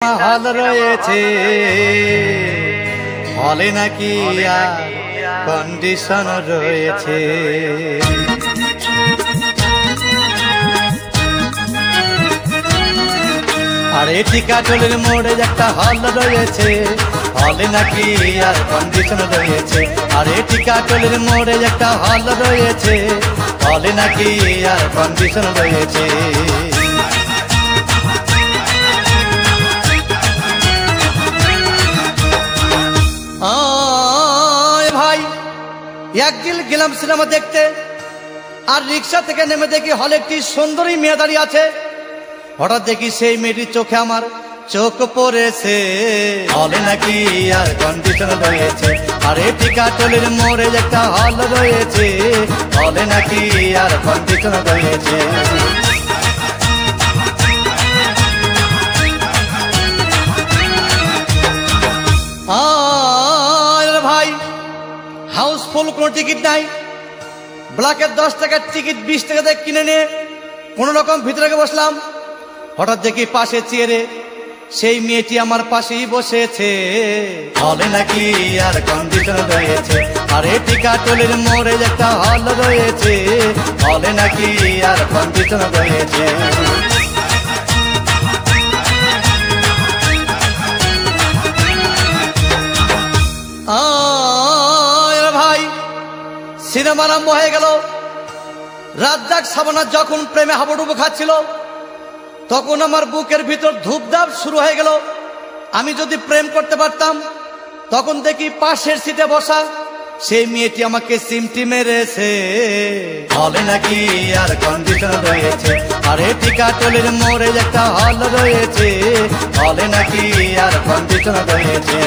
হল রয়েছে, হলে নাকি কন্ডিশন রয়েছে। আরে টিকাটলের মোড়ে একটা হল রয়েছে, হলে নাকি আর কন্ডিশন রয়েছে। আরে টিকাটলের মোড়ে একটা হল রয়েছে, হলে নাকি আর কন্ডিশন রয়েছে। ভাই একদিন গেলাম সিনেমা দেখতে, আর রিক্সা থেকে নেমে দেখি হলে একটি সুন্দরী মেয়ে দাঁড়িয়ে আছে। হঠাৎ দেখি সেই মেয়েটির চোখে আমার চোখ পড়েছে, হলে নাকি আর কন্ডিশন রয়েছে। আরে টিকাটলের মোড়ে একটা হল রয়েছে, হলে নাকি আর কন্ডিশন রয়েছে। ভাই হাউসফুল কোনো টিকিট নাই, ব্ল্যাকের 10 টাকার টিকিট 20 টাকা দিয়ে কিনে নিয়ে কোনো রকম ভিতরে বসলাম। হঠাৎ দেখি পাশে চেয়ারে সেই মেয়েটি আমার পাশেই বসেছে, হলে নাকি আর কন্ডিশন রয়েছে। আরে টিকাটলের মোড়ে একটা হল রয়েছে, হলে নাকি আর কন্ডিশন রয়েছে। ভাই সিনেমা আরম্ভ হয়ে গেল। রাজ্জাক শাবানা যখন প্রেমে হাবুডুবু খাচ্ছিল, তখন আমার বুকের ভিতর ধূপধাপ শুরু হয়ে গেল। আমি যদি প্রেম করতে পারতাম, তখন দেখি পাশের সিটে বসা সেই মেয়েটি আমাকে সিমটি মেরেছে, হলে নাকি আর কন্ডিশন রয়েছে। আরে টিকাটলের মোড়ে একটা হল রয়েছে, হলে নাকি আর কন্ডিশন রয়েছে।